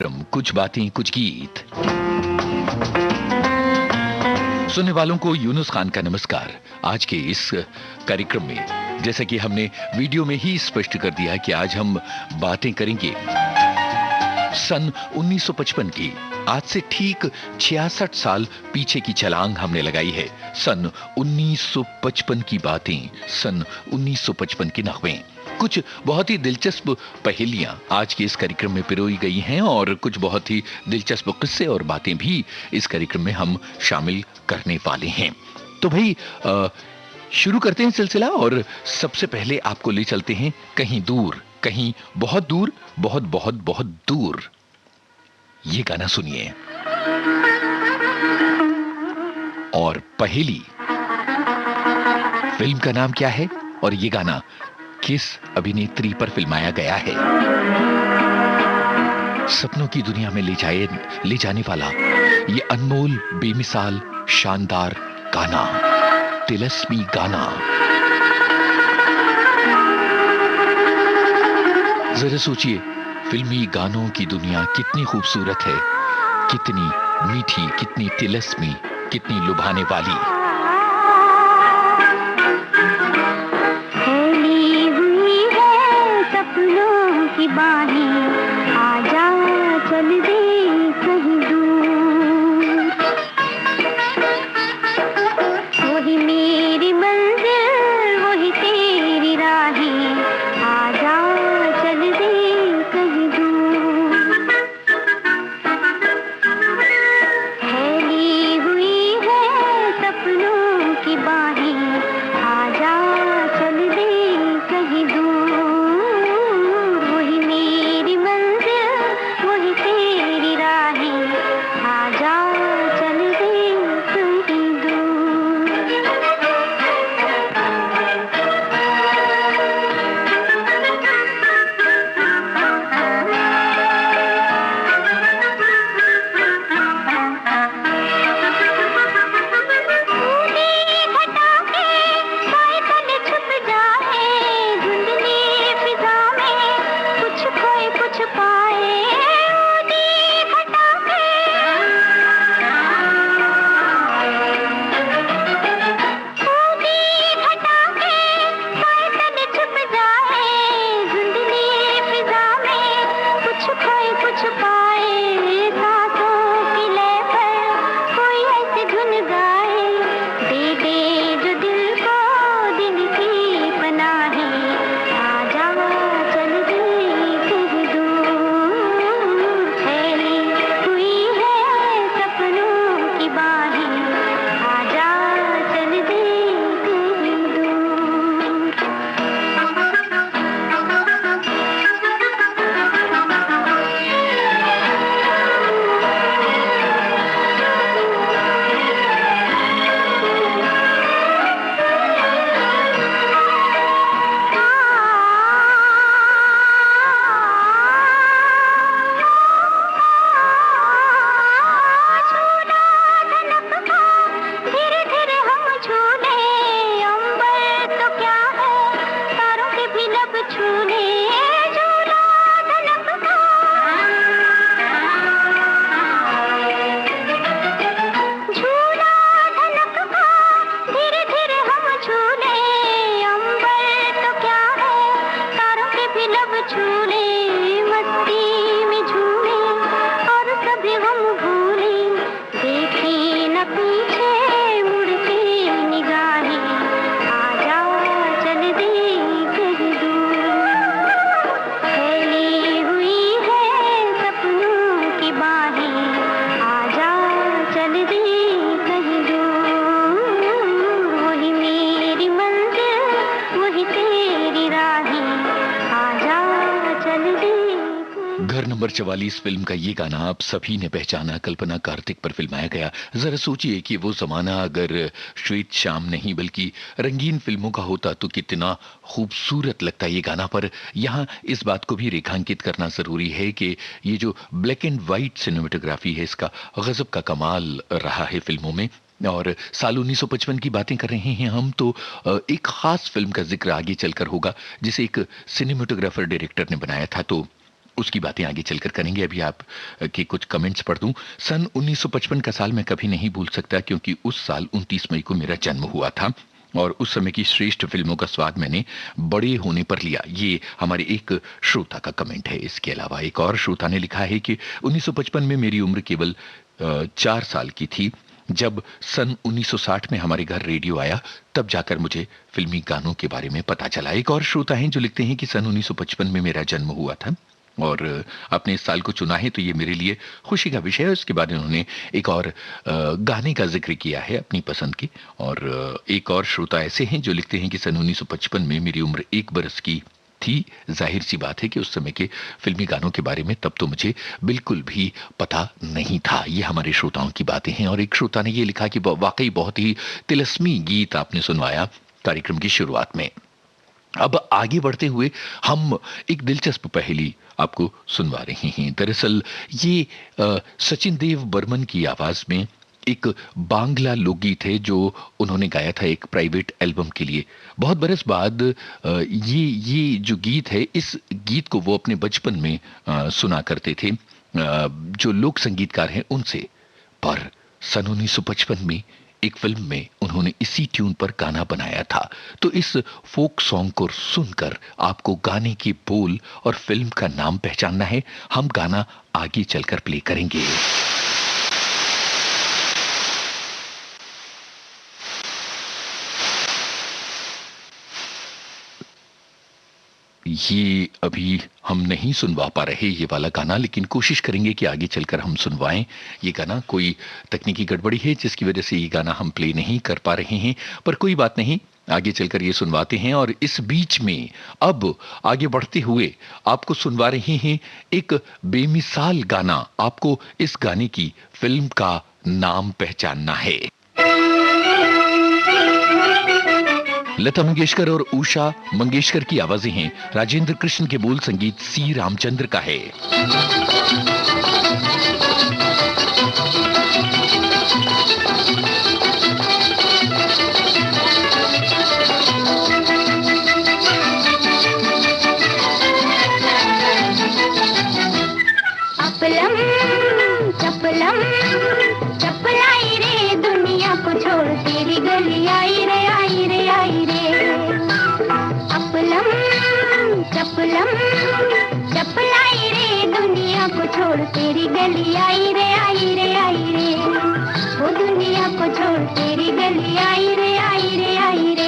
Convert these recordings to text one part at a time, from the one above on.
कुछ बातें कुछ गीत। सुनने वालों को यूनुस खान का नमस्कार। आज के इस कार्यक्रम में जैसा कि हमने वीडियो में ही स्पष्ट कर दिया है कि आज हम बातें करेंगे सन 1955 की। आज से ठीक 66 साल पीछे की छलांग हमने लगाई है। सन 1955 की बातें, सन 1955 के नगमे। कुछ बहुत ही दिलचस्प पहेलियां आज के इस कार्यक्रम में पिरोई गई हैं और कुछ बहुत ही दिलचस्प किस्से और बातें भी इस कार्यक्रम में हम शामिल करने वाले हैं। तो भाई शुरू करते हैं सिलसिला और सबसे पहले आपको ले चलते हैं कहीं दूर, कहीं बहुत दूर, बहुत बहुत बहुत दूर। ये गाना सुनिए। और पहेली फिल्म का नाम क्या है और ये गाना किस अभिनेत्री पर फिल्माया गया है? सपनों की दुनिया में ले जाने वाला ये अनमोल, बेमिसाल, शानदार गाना, तिलस्मी गाना। जरा सोचिए, फिल्मी गानों की दुनिया कितनी खूबसूरत है, कितनी मीठी, कितनी तिलस्मी, कितनी लुभाने वाली। नंबर 44 फिल्म का ये गाना आप सभी ने पहचाना, कल्पना कार्तिक पर फिल्माया गया। जरा सोचिए कि वो जमाना अगर श्वेत श्याम नहीं बल्कि रंगीन फिल्मों का होता तो कितना खूबसूरत लगता ये गाना। पर यहाँ इस बात को भी रेखांकित करना जरूरी है कि ये जो ब्लैक एंड व्हाइट सिनेमेटोग्राफी है इसका गजब का कमाल रहा है फिल्मों में। और साल 1955 की बातें कर रहे हैं हम, तो एक खास फिल्म का जिक्र आगे चलकर होगा जिसे एक सिनेमेटोग्राफर डायरेक्टर ने बनाया था। तो उसकी बातें आगे चलकर करेंगे। अभी आप के कुछ कमेंट्स पढ़ दूं। सन 1955 का साल मैं कभी नहीं भूल सकता, क्योंकि उस साल 29 मई को मेरा जन्म हुआ था और उस समय की श्रेष्ठ फिल्मों का स्वाद मैंने बड़े होने पर लिया। ये हमारे एक श्रोता का कमेंट है। इसके अलावा एक और श्रोता ने लिखा है कि 1955 में मेरी उम्र केवल 4 साल की थी। जब सन 1960 में हमारे घर रेडियो आया, तब जाकर मुझे फिल्मी गानों के बारे में पता चला। एक और श्रोता हैं जो लिखते हैं कि सन 1955 में मेरा जन्म हुआ था और आपने इस साल को चुना है तो ये मेरे लिए खुशी का विषय है। उसके बाद उन्होंने एक और गाने का जिक्र किया है अपनी पसंद के। और एक और श्रोता ऐसे हैं जो लिखते हैं कि सन 1955 में मेरी उम्र 1 बरस की थी। जाहिर सी बात है कि उस समय के फिल्मी गानों के बारे में तब तो मुझे बिल्कुल भी पता नहीं था। ये हमारे श्रोताओं की बातें हैं। और एक श्रोता ने ये लिखा कि वाकई बहुत ही तिलस्मी गीत आपने सुनवाया कार्यक्रम की शुरुआत में। अब आगे बढ़ते हुए हम एक दिलचस्प पहेली आपको सुनवा रहे हैं। दरअसल ये सचिन देव बर्मन की आवाज में एक बांग्ला लोकगीत है जो उन्होंने गाया था एक प्राइवेट एल्बम के लिए। बहुत बरस बाद ये जो गीत है, इस गीत को वो अपने बचपन में सुना करते थे जो लोक संगीतकार हैं उनसे। पर सन 1955 में एक फिल्म में उन्होंने इसी ट्यून पर गाना बनाया था। तो इस फोक सॉन्ग को सुनकर आपको गाने की बोल और फिल्म का नाम पहचानना है। हम गाना आगे चलकर प्ले करेंगे। ये अभी हम नहीं सुनवा पा रहे ये वाला गाना, लेकिन कोशिश करेंगे कि आगे चलकर हम सुनवाएं ये गाना। कोई तकनीकी गड़बड़ी है जिसकी वजह से ये गाना हम प्ले नहीं कर पा रहे हैं, पर कोई बात नहीं, आगे चलकर ये सुनवाते हैं। और इस बीच में अब आगे बढ़ते हुए आपको सुनवा रहे हैं एक बेमिसाल गाना। आपको इस गाने की फिल्म का नाम पहचानना है। लता मंगेशकर और उषा मंगेशकर की आवाजें हैं। राजेंद्र कृष्ण के बोल संगीत सी रामचंद्र का है। अपलम चपलम चपलाई रे, दुनिया को छोड़ तेरी गली आई रे, आई रे, आई रे। अपलम चपलम चपलाई रे, दुनिया को छोड़ तेरी गली आई रे, आई रे, आई रे। वो दुनिया को छोड़ तेरी गली आई रे, आई रे, आई रे।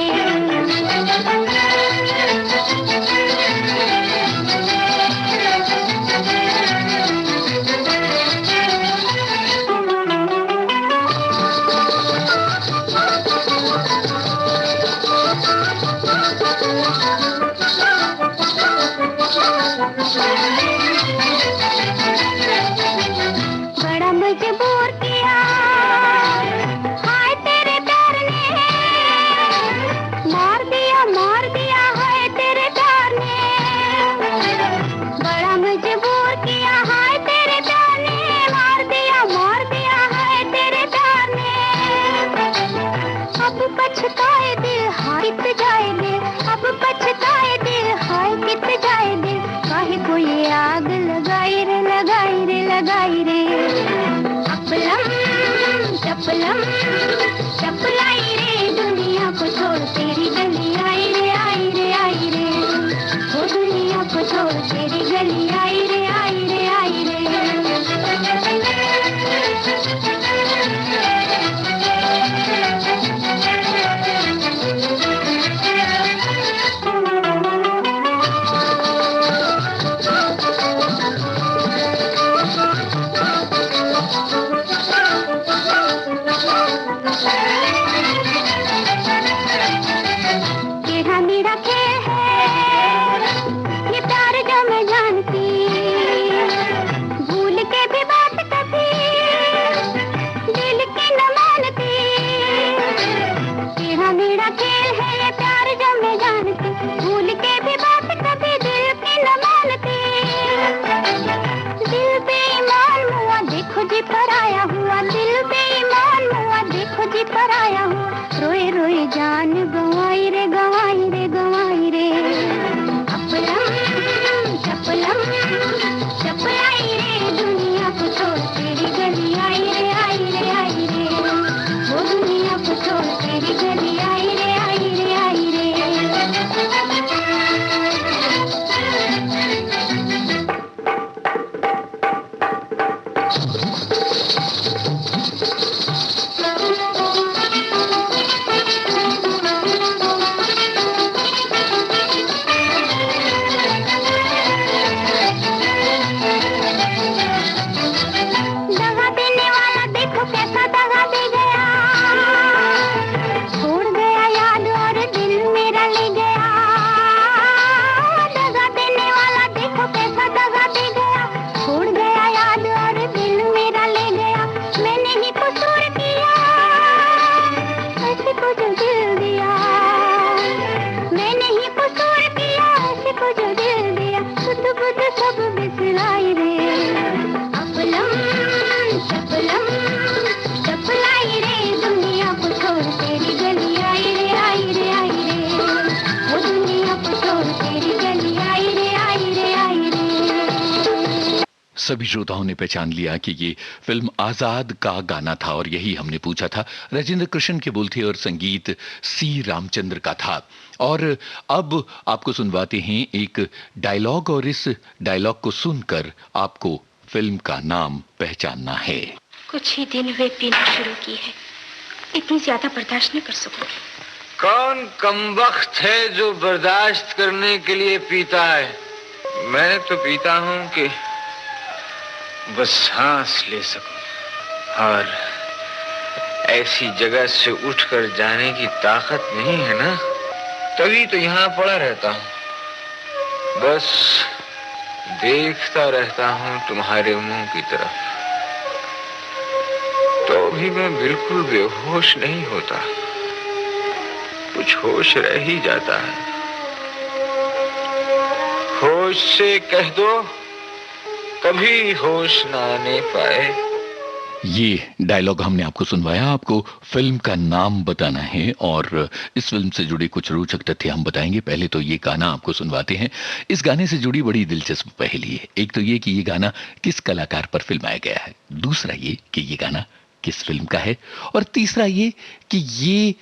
बड़ा मजबूर किया हाय तेरे प्यार ने, मार दिया हाय तेरे प्यार ने। बड़ा मजबूर किया हाय तेरे प्यार ने, मार दिया हाय तेरे प्यार ने। अब पछताए दिल हाय कित जाए दिल, अब पछताए दिल हाय कित जाए दिल। काहे को ये आग लगाई रे, लगाई रे, लगाई रे। अपलम चपलम चपलाई रे, दुनिया को छोड़ तेरी गली आई रे, आई रे, आई रे। वो दुनिया को छोड़ तेरी गली आई रे, आई रे, आई रे। सभी श्रोताओं ने पहचान लिया कि ये फिल्म आजाद का गाना था और यही हमने पूछा था। राजेंद्र कृष्ण के बोल थे और संगीत सी रामचंद्र का था। और अब आपको सुनवाते हैं एक डायलॉग और इस डायलॉग को सुनकर आपको फिल्म का नाम पहचानना है। कुछ ही दिन हुए पीना शुरू की है, इतनी ज्यादा बर्दाश्त नहीं कर सकूंगी। कौन कमबख्त है जो बर्दाश्त करने के लिए पीता है? मैं तो पीता हूं कि बस सांस ले सकूं, और ऐसी जगह से उठकर जाने की ताकत नहीं है ना, तभी तो यहाँ पड़ा रहता हूँ, बस देखता रहता हूँ तुम्हारे मुंह की तरफ। तो भी मैं बिल्कुल बेहोश नहीं होता, कुछ होश रह ही जाता है। होश से कह दो कभी होश ना आने पाए। ये डायलॉग हमने आपको सुनवाया। आपको फिल्म का नाम बताना है और इस फिल्म से जुड़े कुछ रोचक तथ्य हम बताएंगे। पहले तो ये गाना आपको सुनवाते हैं। इस गाने से जुड़ी बड़ी दिलचस्प पहेली है। एक तो ये कि ये गाना किस कलाकार पर फिल्माया गया है, दूसरा ये कि ये गाना किस फिल्म का है, और तीसरा ये कि ये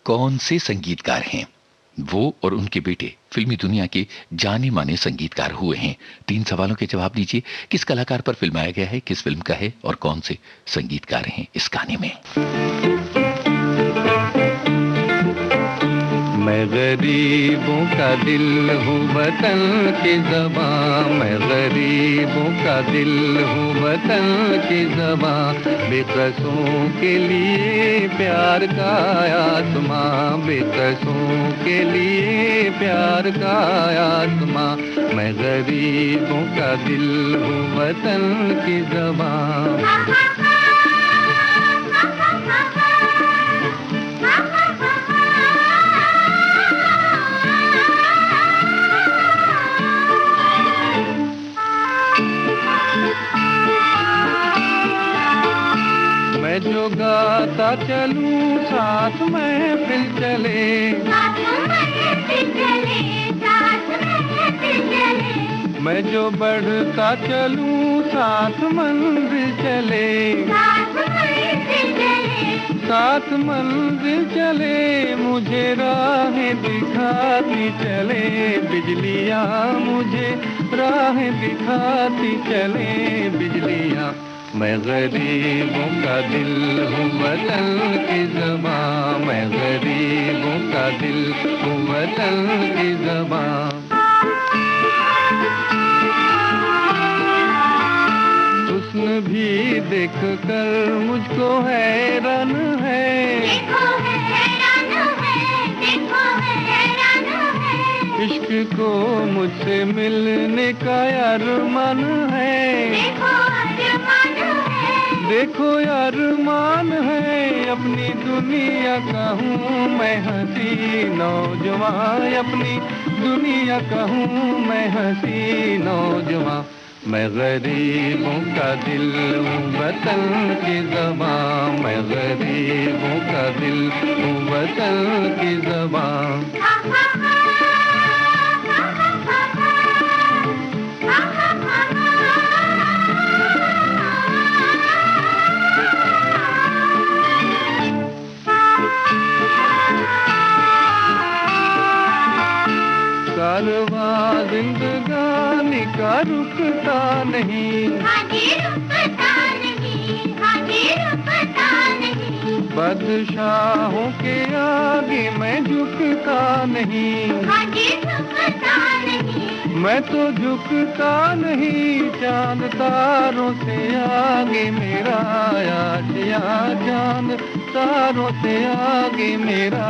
कौन से संगीतकार हैं। वो और उनके बेटे फिल्मी दुनिया के जाने माने संगीतकार हुए हैं। 3 सवालों के जवाब दीजिए। किस कलाकार पर फिल्माया गया है, किस फिल्म का है और कौन से संगीतकार हैं इस गाने में। मैं गरीबों का दिल हूँ वतन की ज़बां, मैं गरीबों का दिल हूँ वतन की ज़बां, बेकसों के लिए प्यार का आसमां, बेकसों के लिए प्यार का आसमां, मैं गरीबों का दिल हूँ वतन की ज़बां। मैं जो गाता चलूं साथ महफिल चले, मैं जो बढ़ता चलूं साथ मंजिल चले, साथ मंजिल चले, मुझे राहें दिखाती चले, बिजलियाँ मुझे राहें दिखाती चले, बिजलियाँ। मैं गरीबों का दिल हूँ वतन की ज़बां, मैं गरीबों का दिल हूँ वतन की ज़बां। हुस्न भी देख कर मुझको हैरान है, इश्क को मुझसे मिलने का अरमान है, देखो अरमान है, अपनी दुनिया का हूँ मैं हंसी नौजवान, अपनी दुनिया का हूँ मैं हंसी नौजवान। मैं गरीबों का दिल हूँ वतन की ज़बां, मैं गरीबों का दिल हूँ वतन की ज़बां। कारवां जिंदगानी का रुकता नहीं, बादशाहों के आगे मैं झुकता नहीं, मैं तो झुकता नहीं, चांद तारों से आगे मेरा आशिया, चांद तारों से आगे मेरा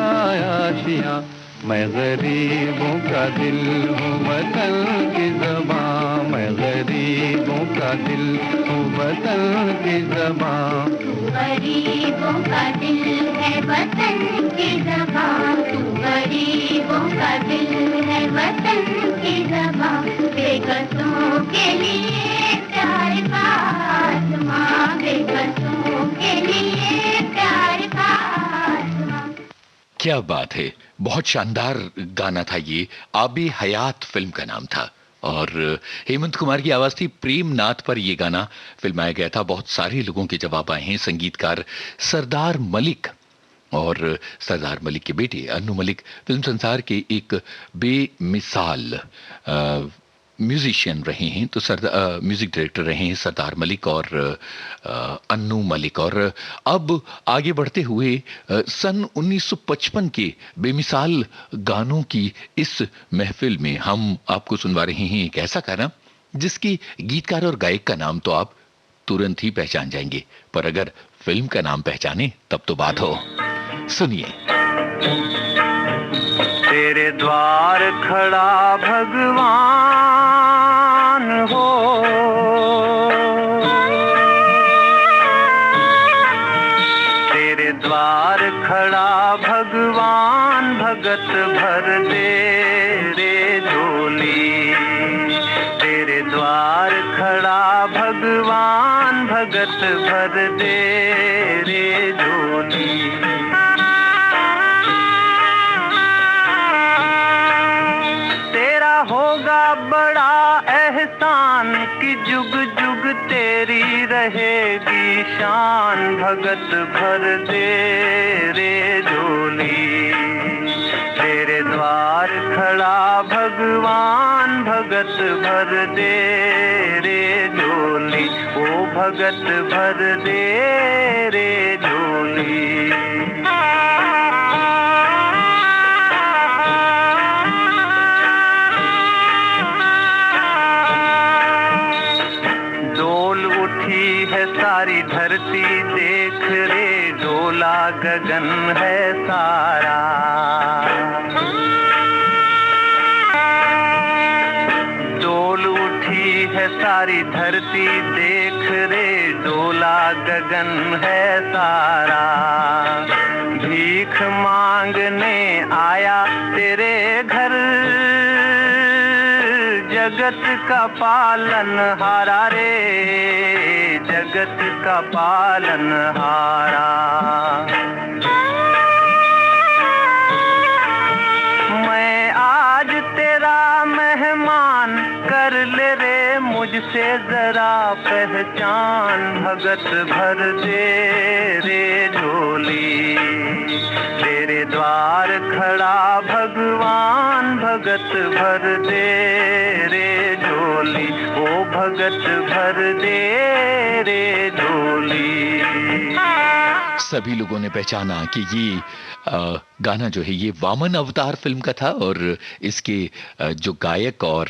आशिया। मैं गरीबों का दिल हूँ वतन की ज़बां, मैं गरीबों का दिल हूँ वतन की ज़बां। गरीबों का दिल है वतन की ज़बां, तू गरीबों का दिल है वतन की ज़बां। बेकसों के लिए प्यार का आसमां, बेकसों के लिए प्यार का आसमां। क्या बात है, बहुत शानदार गाना था ये। आबे हयात फिल्म का नाम था और हेमंत कुमार की आवाज थी। प्रेम नाथ पर यह गाना फिल्माया गया था। बहुत सारे लोगों के जवाब आए हैं। संगीतकार सरदार मलिक और सरदार मलिक के बेटे अन्नू मलिक फिल्म संसार के एक बेमिसाल म्यूजिशियन रहे हैं। तो म्यूजिक डायरेक्टर रहे हैं सरदार मलिक और अन्नू मलिक। और अब आगे बढ़ते हुए सन 1955 के बेमिसाल गानों की इस महफिल में हम आपको सुनवा रहे हैं एक ऐसा गाना जिसकी गीतकार और गायक का नाम तो आप तुरंत ही पहचान जाएंगे, पर अगर फिल्म का नाम पहचाने तब तो बात हो। सुनिए। तेरे द्वार खड़ा भगवान हो, तेरे द्वार खड़ा भगवान, भगत भर दे रे झोली। तेरे द्वार खड़ा भगवान, भगत भर दे रे झोली। होगा बड़ा एहसान कि जुग जुग तेरी रहेगी शान, भगत भर दे रे झोली। तेरे द्वार खड़ा भगवान, भगत भर दे रे झोली। ओ भगत भर दे रे झोली। सारी धरती देख रे, डोला गगन है सारा। डोल उठी है सारी धरती देख रे, डोला गगन है सारा। भीख मांगने आया तेरे घर, जगत का पालन हारा रे, जगत का पालन हारा। मैं आज तेरा मेहमान, कर ले रे मुझसे जरा पहचान, भगत भर दे रे झोली। तेरे द्वार खड़ा भगवान, भगत भर दे रे झोली। ओ भगत भर दे रे झोली। सभी लोगों ने पहचाना कि ये गाना जो है ये वामन अवतार फिल्म का था और इसके जो गायक और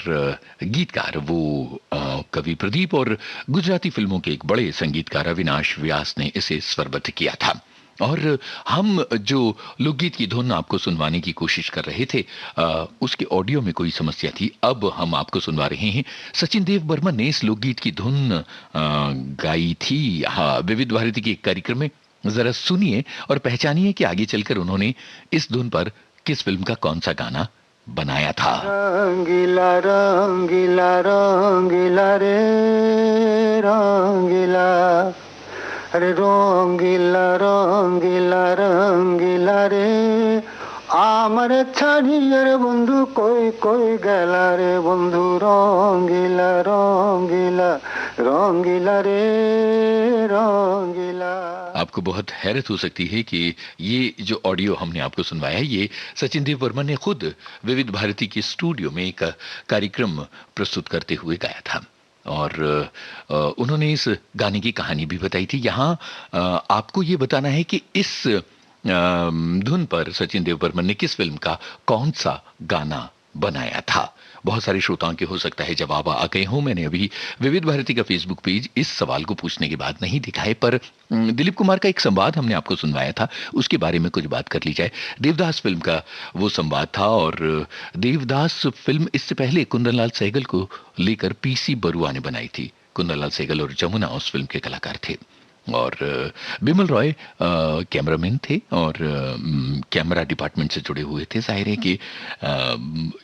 गीतकार वो कवि प्रदीप और गुजराती फिल्मों के एक बड़े संगीतकार अविनाश व्यास ने इसे स्वरबद्ध किया था। और हम जो लोकगीत की धुन आपको सुनवाने की कोशिश कर रहे थे उसके ऑडियो में कोई समस्या थी। अब हम आपको सुनवा रहे हैं। सचिन देव बर्मन ने इस लोकगीत की धुन गाई थी हाँ विविध भारती के एक कार्यक्रम में। जरा सुनिए और पहचानिए कि आगे चलकर उन्होंने इस धुन पर किस फिल्म का कौन सा गाना बनाया था। रंगीला रंगीला रंगीला रे रंगीला, अरे रंगीला रंगीला रंगीला रे, আমার ছাড়িয়ে বন্ধু কই কই গেলা রে বন্ধু, রঙ্গিলা রঙ্গিলা रंगीला रे रंगीला। आपको बहुत हैरत हो सकती है कि ये जो ऑडियो हमने आपको सुनवाया है ये सचिन देव वर्मा ने खुद विविध भारती के स्टूडियो में एक कार्यक्रम प्रस्तुत करते हुए गाया था। और उन्होंने इस गाने की कहानी भी बताई थी। यहाँ आपको ये बताना है कि इस धुन पर सचिन देव बर्मन ने किस फिल्म का कौन सा गाना बनाया था। बहुत सारे श्रोताओं के हो सकता है जवाब आ गए हों। मैंने अभी विविध भारती का फेसबुक पेज इस सवाल को पूछने के बाद नहीं दिखा है, पर दिलीप कुमार का एक संवाद हमने आपको सुनवाया था, उसके बारे में कुछ बात कर ली जाए। देवदास फिल्म का वो संवाद था, और देवदास फिल्म इससे पहले कुंदनलाल सहगल को लेकर पीसी बरुआ ने बनाई थी। कुंदनलाल सहगल और जमुना उस फिल्म के कलाकार थे, और बिमल रॉय कैमरामैन थे और कैमरा डिपार्टमेंट से जुड़े हुए थे। जाहिर है कि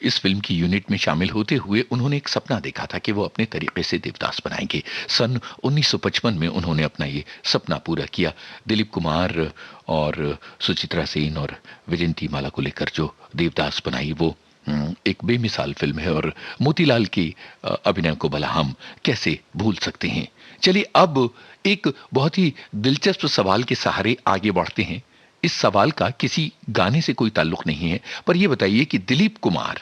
इस फिल्म की यूनिट में शामिल होते हुए उन्होंने एक सपना देखा था कि वो अपने तरीके से देवदास बनाएंगे। सन 1955 में उन्होंने अपना ये सपना पूरा किया। दिलीप कुमार और सुचित्रा सेन और विजयंती माला को लेकर जो देवदास बनाई वो एक बेमिसाल फिल्म है, और मोतीलाल की अभिनय को भला हम कैसे भूल सकते हैं। चलिए अब एक बहुत ही दिलचस्प सवाल के सहारे आगे बढ़ते हैं। इस सवाल का किसी गाने से कोई ताल्लुक नहीं है, पर यह बताइए कि दिलीप कुमार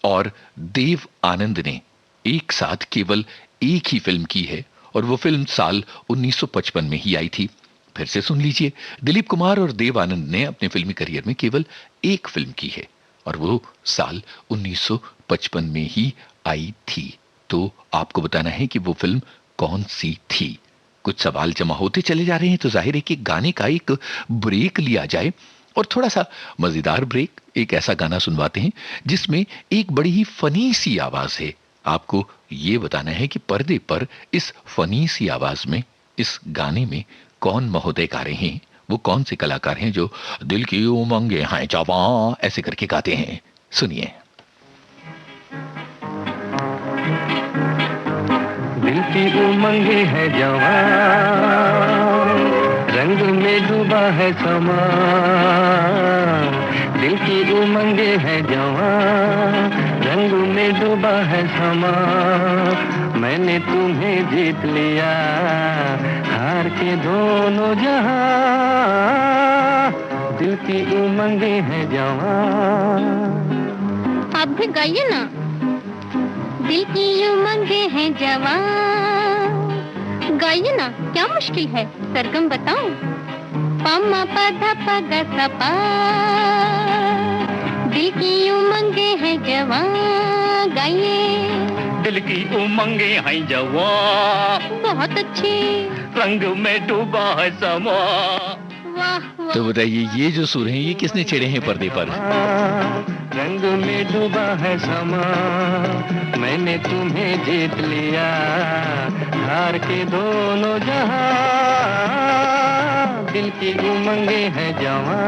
और देव आनंद ने एक साथ केवल एक ही फिल्म की है, और वो फिल्म साल 1955 में ही आई थी। फिर से सुन लीजिए, दिलीप कुमार और देव आनंद ने अपने फिल्मी करियर में केवल एक फिल्म की है, और वो साल 1955 में ही आई थी। तो आपको बताना है कि वो फिल्म कौन सी थी। कुछ सवाल जमा होते चले जा रहे हैं, तो जाहिर है कि गाने का एक ब्रेक लिया जाए, और थोड़ा सा मजेदार ब्रेक। एक ऐसा गाना सुनवाते हैं जिसमें एक बड़ी ही फनी सी आवाज है। आपको ये बताना है कि पर्दे पर इस फनी सी आवाज में, इस गाने में कौन महोदय गा रहे हैं, वो कौन से कलाकार हैं जो दिल की उमंगे हैं जवां ऐसे करके गाते हैं। सुनिए। दिल की उमंगे है जवां, रंग में डूबा है समा। दिल की उमंगे है जवां, रंग में डूबा है समा। मैंने तुम्हें जीत लिया, हार के दोनों जहां। दिल की उमंगे है जवां। आप भी गाइए ना। दिल की उमंगे हैं जवां, गाइए ना, क्या मुश्किल है, सरगम बताऊं? पमा पधा पगा सपा। दिल की उमंगे हैं जवां, गाइए। दिल की उमंगे हैं जवां, बहुत अच्छी। रंग में डूबा है समा। वाह वाह। तो बताइए, ये जो सुर हैं ये किसने छेड़े हैं पर्दे पर? रंग में डूबा है समा। मैंने तुम्हें जीत लिया, हार के दोनों जहां। दिल की उमंगे है जवां।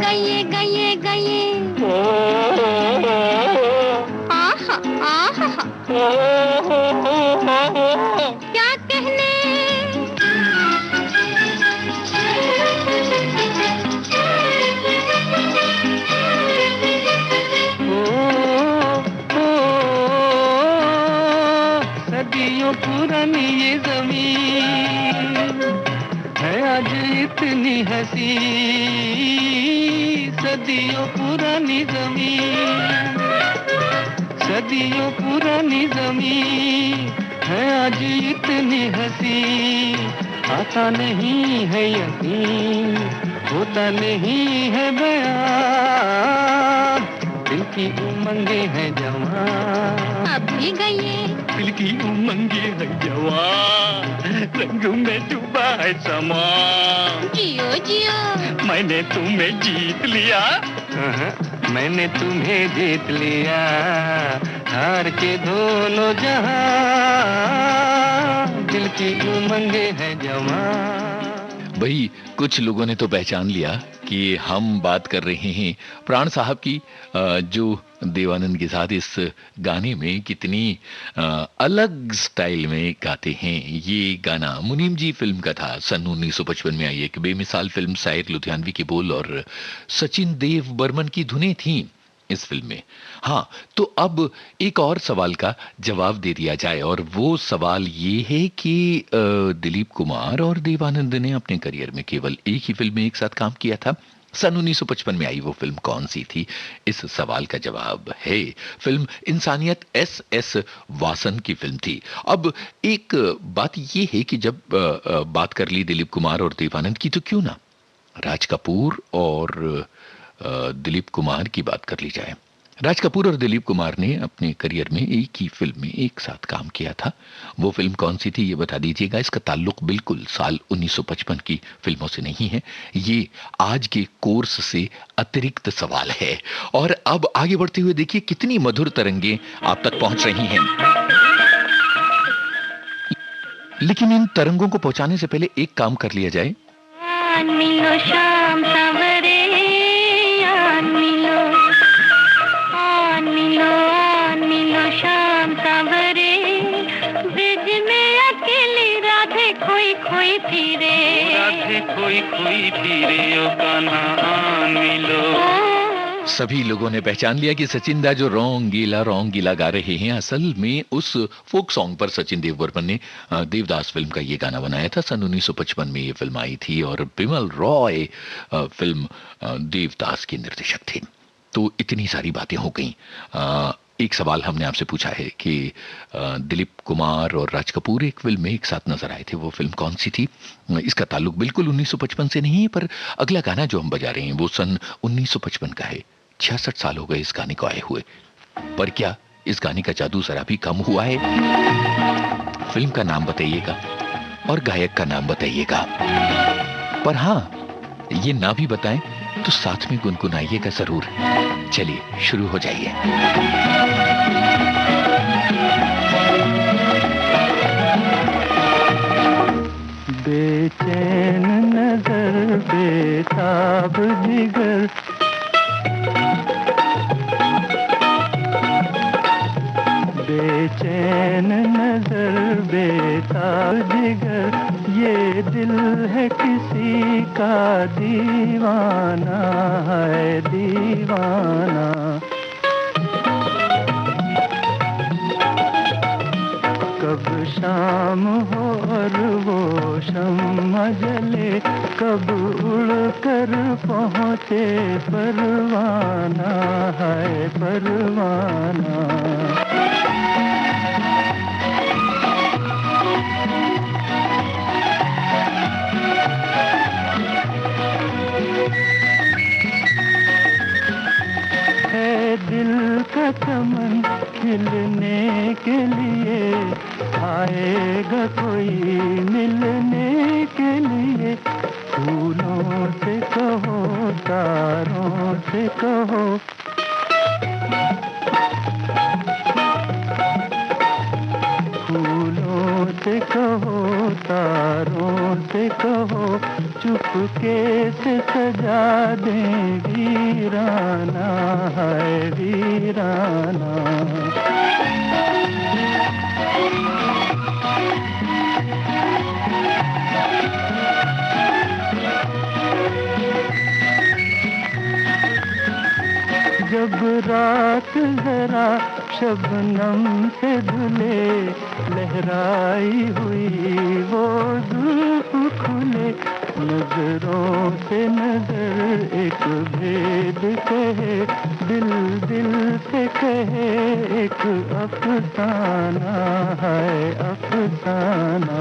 गाइए गाइए गाइए। आहा आहा। क्या कहने। सदियों पुरानी ये जमीन है आज इतनी हसी। सदियों पुरानी जमीन, सदियों पुरानी जमीन है आज इतनी हसी। आता नहीं है यकीन, होता नहीं है बयान। दिल की उमंगे है जवां। अब भी गाइए। दिल की उमंगे है जवां, रंग में डूबा है समा। जियो जियो। मैंने तुम्हें जीत लिया। मैंने तुम्हें जीत लिया, हार के दोनों जहां। दिल की उमंगे है जवां। भाई कुछ लोगों ने तो पहचान लिया कि हम बात कर रहे हैं प्राण साहब की, जो देवानंद के साथ इस गाने में कितनी अलग स्टाइल में गाते हैं। ये गाना मुनीम जी फिल्म का था, सन 1955 में आई एक बेमिसाल फिल्म। शायर लुधियानवी के बोल और सचिन देव बर्मन की धुनें थीं इस फिल्म में। हाँ, तो अब एक और सवाल का जवाब दे दिया जाए, और वो सवाल ये है कि दिलीप कुमार और देवानंद ने अपने करियर में केवल एक ही फिल्म में एक साथ काम किया था, सन 1955 में आई वो फिल्म कौन सी थी? इस सवाल का जवाब है फिल्म इंसानियत। एस वासन की फिल्म थी। अब एक बात ये है कि जब बात कर ली दिलीप कुमार और देव आनंद की, तो क्यों ना राज कपूर और दिलीप कुमार की बात कर ली जाए। राज कपूर और दिलीप कुमार ने अपने करियर में एक ही फिल्म में एक साथ काम किया था। वो फिल्म कौन सी थी ये बता दीजिएगा। इसका ताल्लुक बिल्कुल साल 1955 की फिल्मों से नहीं है, ये आज के कोर्स से अतिरिक्त सवाल है। और अब आगे बढ़ते हुए देखिए कितनी मधुर तरंगे आप तक पहुंच रही हैं। लेकिन इन तरंगों को पहुंचाने से पहले एक काम कर लिया जाए। मिलो शाम सवरे, मिलो शाम सवरे, ब्रिज में अकेली राधे खोई खोई फिरे, राधे खोई खोई फिरे, ओ कान्हा मिलो। सभी लोगों ने पहचान लिया कि सचिन दा जो रौंगीला गा रहे हैं, असल में उस फोक सॉन्ग पर सचिन देव बर्मन ने देवदास फिल्म का ये गाना बनाया था। सन 1955 में ये फिल्म आई थी और बिमल रॉय फिल्म देवदास के निर्देशक थे। तो इतनी सारी बातें हो गई। एक सवाल हमने आपसे पूछा है कि दिलीप कुमार और राज कपूर एक फिल्म में एक साथ नजर आए थे, वो फिल्म कौन सी थी? इसका ताल्लुक बिल्कुल 1955 से नहीं है, पर अगला गाना जो हम बजा रहे हैं वो सन 1955 का है। 66 साल हो गए इस गाने को आए हुए, पर क्या इस गाने का जादू जरा भी कम हुआ है? फिल्म का नाम बताइएगा और गायक का नाम बताइएगा, पर हाँ ये ना भी बताएं तो साथ में गुनगुनाइएगा जरूर। चलिए शुरू हो जाइए। बेचैन नजर बेताब जिगर, बेचैन नजर बेताब जिगर, ये दिल है किसी का दीवाना है दीवाना। कब शाम हो और वो शम्मा जले, कब उड़ कर पहुँचे परवाना है परवाना। दिल का चमन खिलने के लिए, आएगा कोई मिलने के लिए। फूलों से कहो तारों से कहो, फूलों से कहो तारों से कहो, चुपके से सजा दें वीराना है वीराना। जब रात जरा शबनम से धुले, लहराई हुई वो जुल्फ खुले, नजरों से नजर एक भेद कहे, दिल दिल से कहे एक अफसाना है अफसाना।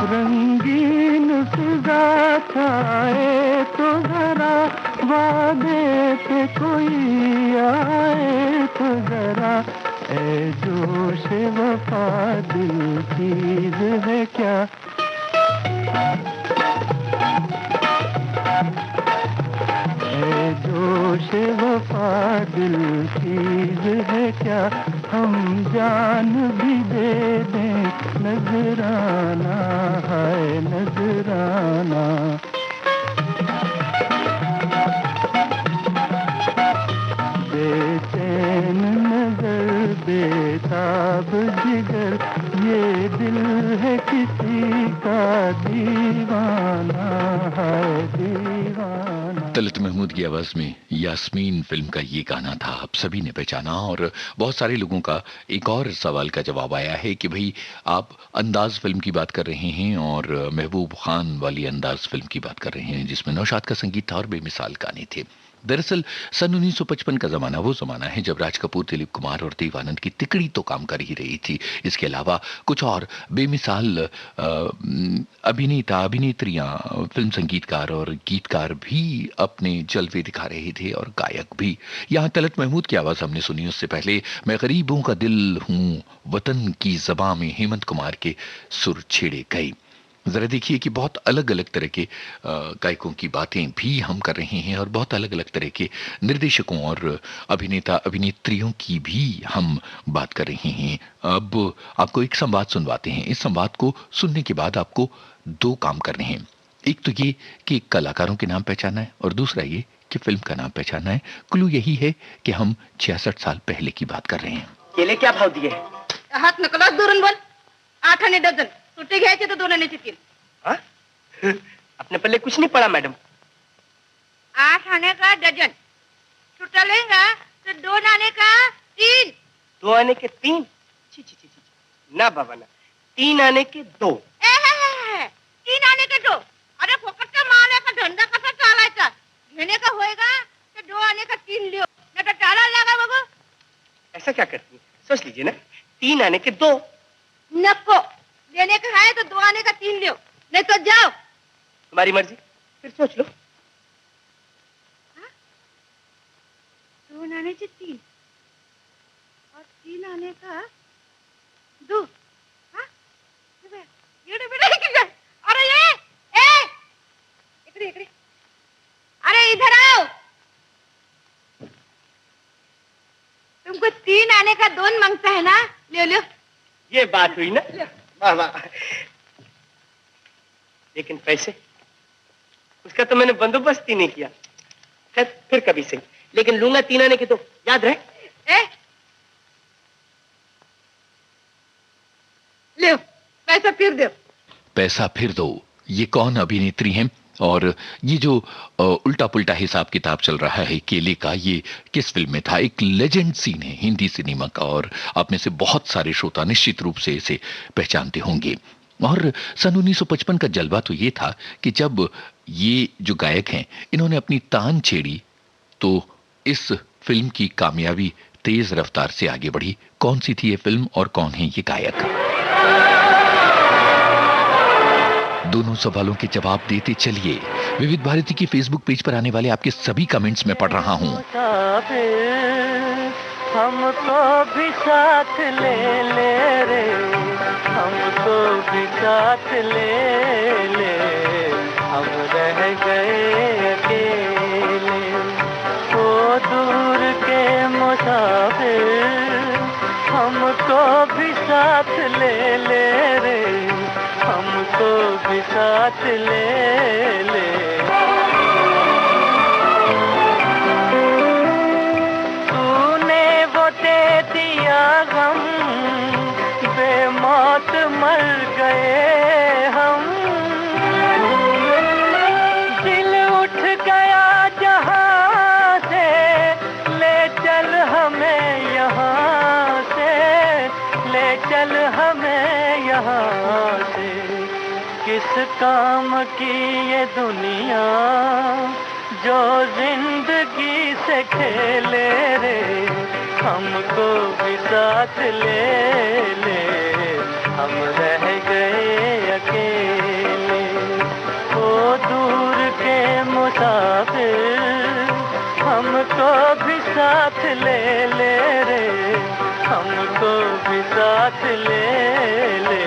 रंगीन फिजा छाए तो जरा, वादे पे कोई आए तो जरा, ए जोश वफा दिल चीज है क्या? ए जोश वफा दिल चीज है क्या? हम जान भी दे दें नजराना है नजराना। बेचैन नजर बेताब जिगर, ये दिल है किसी का दीवाना है दीवाना। तलत महमूद की आवाज में यास्मीन फिल्म का ये गाना था, आप सभी ने पहचाना। और बहुत सारे लोगों का एक और सवाल का जवाब आया है कि भाई आप अंदाज फिल्म की बात कर रहे हैं और महबूब खान वाली अंदाज फिल्म की बात कर रहे हैं जिसमें नौशाद का संगीत था और बेमिसाल गाने थे। दरअसल सन 1955 का जमाना वो जमाना है जब राज कपूर, दिलीप कुमार और देव आनंद की तिकड़ी तो काम कर ही रही थी। इसके अलावा कुछ और बेमिसाल अभिनेता, अभिनेत्रियां, फिल्म संगीतकार और गीतकार भी अपने जलवे दिखा रहे थे और गायक भी। यहाँ तलत महमूद की आवाज हमने सुनी, उससे पहले मैं गरीबों का दिल हूं वतन की ज़बां में हेमंत कुमार के सुर छेड़े गए। जरा देखिए कि बहुत अलग अलग तरह के गायकों की बातें भी हम कर रहे हैं और बहुत अलग अलग तरह के निर्देशकों और अभिनेता अभिनेत्रियों की भी हम बात कर रहे हैं। अब आपको एक संवाद सुनवाते हैं। इस संवाद को सुनने के बाद आपको दो काम करने हैं। एक तो ये कि कलाकारों के नाम पहचाना है और दूसरा ये कि फिल्म का नाम पहचाना है। क्लू यही है कि हम 66 साल पहले की बात कर रहे हैं। केले क्या भाव दिए? हात नकला दुरून बोल. 8 आणे डझन. सुट्टे घ्यायचे तर 2 आण्याचे 3. अपने पल्ले कुछ नहीं पड़ा मैडम. 8 आने का डजन. छुट्टा लेगा तो 2 आने का 3. 2 आने के 3? छी छी छी छी. ना बाबा ना. 3 आने के 2. 3 आने के 2. अरे फुकटचा माल आहे का धंदा कसा चालायचा? घेणे का होएगा तो 2 आने का 3 लियो. नाही तर टाळा लागा बघू. ऐसा क्या करती है? सोच लीजिए ना. 3 आने के 2. नको. लेने का है तो 2 आने का 3 लियो. नहीं तो जाओ. तुम्हारी मर्जी. फिर सोच लो. 2 आने के 3 और 3 आने का 2. ये बेटा की क्या? अरे ये इकडे. अरे इधर आओ. तुमको 3 आने का 2 मांगता है ना? ले लो. ये बात हुई ना. वाह वाह. लेकिन पैसे उसका तो मैंने बंदोबस्त ही नहीं किया. फिर कभी सही. लेकिन लूंगा 3 आने के 2. याद रहे. ले पैसा फिर दो. पैसा फिर दो, ये कौन अभिनेत्री हैं और ये जो उल्टा पुल्टा हिसाब किताब चल रहा है केले का, ये किस फिल्म में था? एक लेजेंड सीन है हिंदी सिनेमा का और आप में से बहुत सारे श्रोता निश्चित रूप से इसे पहचानते होंगे। और सन 1955 का जलवा तो ये था कि जब ये जो गायक हैं इन्होंने अपनी तान छेड़ी तो इस फिल्म की कामयाबी तेज रफ्तार से आगे बढ़ी। कौन सी थी ये फिल्म और कौन है ये गायक? दोनों सवालों के जवाब देते चलिए। विविध भारती की फेसबुक पेज पर आने वाले आपके सभी कमेंट्स में पढ़ रहा हूं। हमको भी साथ ले ले रे, हमको भी साथ ले ले, हम रह गए अकेले। ओ दूर के मुसाफिर, हमको भी साथ ले ले रे, हमको भी साथ ले ले। तूने वो दे दिया गम, बेमौत मर गए हम। दिल उठ गया जहां से, ले चल हमें यहाँ से, ले चल हमें यहाँ से। किस काम की ये दुनिया जो जिंदगी से खेले रे, हमको भी साथ ले ले, हम रह गए अकेले। ओ दूर के मुसाफिर, हमको भी साथ ले ले रे, हमको भी साथ ले ले,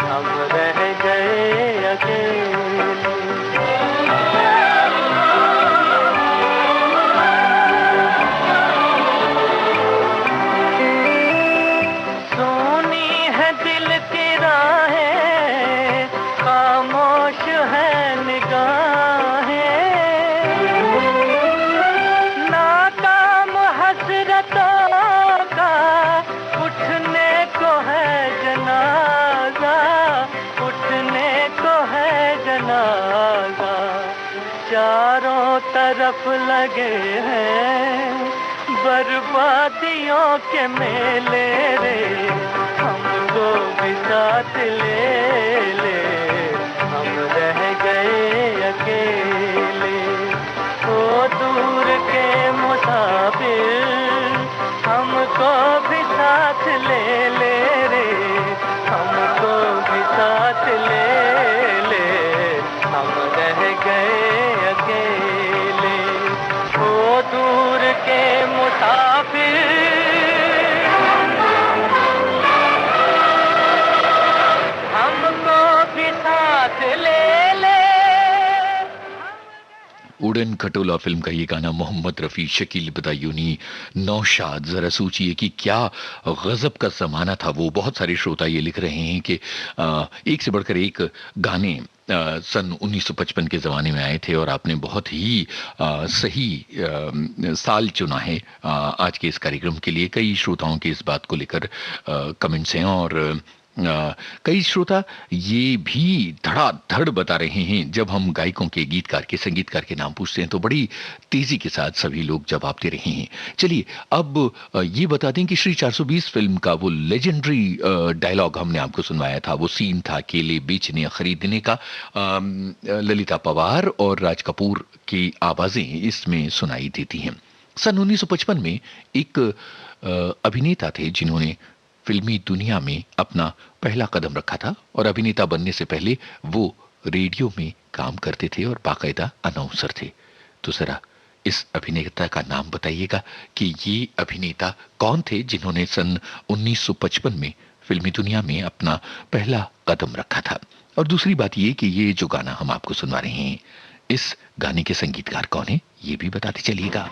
हम रह गए अकेले। सोनी है दिल की राहें, खामोश है निगाहें, नाकाम हसरतों का उठने को है जनाजा, उठने को है जनाजा। चारों तरफ लगे हैं बर्बादियों के मेले रे, हमको भी साथ ले ले, हम रह गए अकेले। ओ दूर के मुसाफिर हमको भी साथ ले ले रे, हमको भी साथ ले ले, हम रह गए अकेले। ओ दूर के मुसाफिर हमको भी साथ ले ले। उड़न खटोला फिल्म का ये गाना मोहम्मद रफी, शकील बदायूनी, नौशाद, जरा सोचिए कि क्या गजब का जमाना था वो। बहुत सारे श्रोता ये लिख रहे हैं कि एक से बढ़कर एक गाने सन 1955 के ज़माने में आए थे और आपने बहुत ही सही साल चुना है आज के इस कार्यक्रम के लिए। कई श्रोताओं के इस बात को लेकर कमेंट्स हैं और कई श्रोता ये भी धड़ाधड़ बता रहे हैं। जब हम गायकों के, गीतकार के, संगीतकार के नाम पूछते हैं तो बड़ी तेजी के साथ सभी लोग जवाब दे रहे हैं। चलिए अब ये बता दें कि श्री 420 फिल्म का वो लेजेंडरी डायलॉग हमने आपको सुनवाया था, वो सीन था केले बेचने खरीदने का। ललिता पवार और राज कपूर की आवाजें इसमें सुनाई देती हैं। सन 1955 में एक अभिनेता थे जिन्होंने फिल्मी दुनिया में अपना पहला कदम रखा था और अभिनेता बनने से पहले वो रेडियो में काम करते थे और बाकायदा अनाउंसर थे। तो जरा इस अभिनेता का नाम बताइएगा कि ये अभिनेता कौन थे जिन्होंने सन 1955 में फिल्मी दुनिया में अपना पहला कदम रखा था। और दूसरी बात ये कि ये जो गाना हम आपको सुनवा रहे हैं, इस गाने के संगीतकार कौन है ये भी बताते चलिएगा।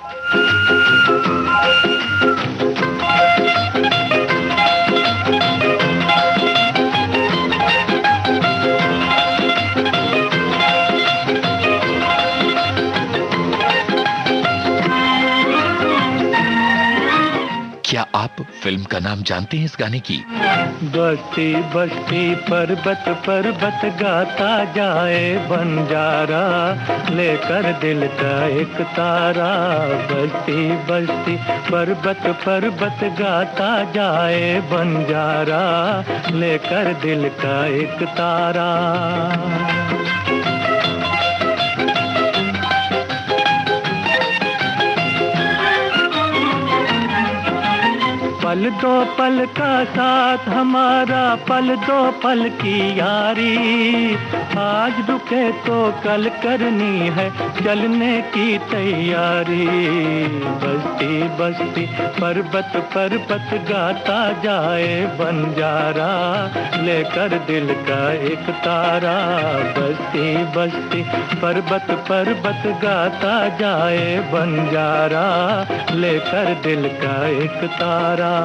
क्या आप फिल्म का नाम जानते हैं इस गाने की? बस्ती बस्ती पर्वत पर्वत गाता जाए बंजारा, लेकर दिल का एक तारा। बस्ती बस्ती पर्वत पर्वत गाता जाए बंजारा, लेकर दिल का एक तारा। पल दो पल का साथ हमारा, पल दो पल की यारी। आज रुके तो कल करनी है चलने की तैयारी। बस्ती बस्ती पर्वत पर्वत गाता जाए बंजारा, लेकर दिल का एक तारा। बस्ती बस्ती पर्वत पर्वत गाता जाए बंजारा, लेकर दिल का एक तारा।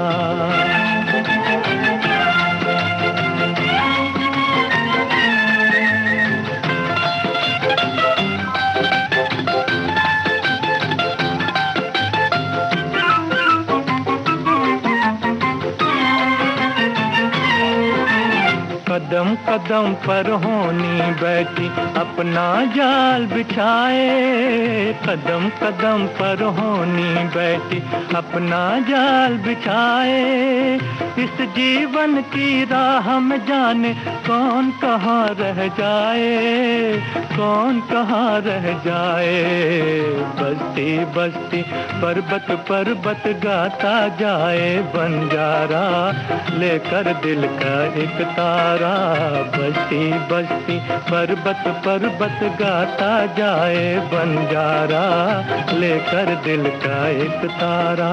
कदम कदम पर होनी बैठी अपना जाल बिछाए। कदम कदम पर होनी बैठी अपना जाल बिछाए। इस जीवन की राह में जाने कौन कहाँ रह जाए, कौन कहाँ रह जाए। बस्ती बस्ती पर्वत पर्वत गाता जाए बंजारा, लेकर दिल का एक तारा। बस्ती बस्ती पर्वत पर्वत गाता जाए बंजारा, लेकर दिल का एक तारा।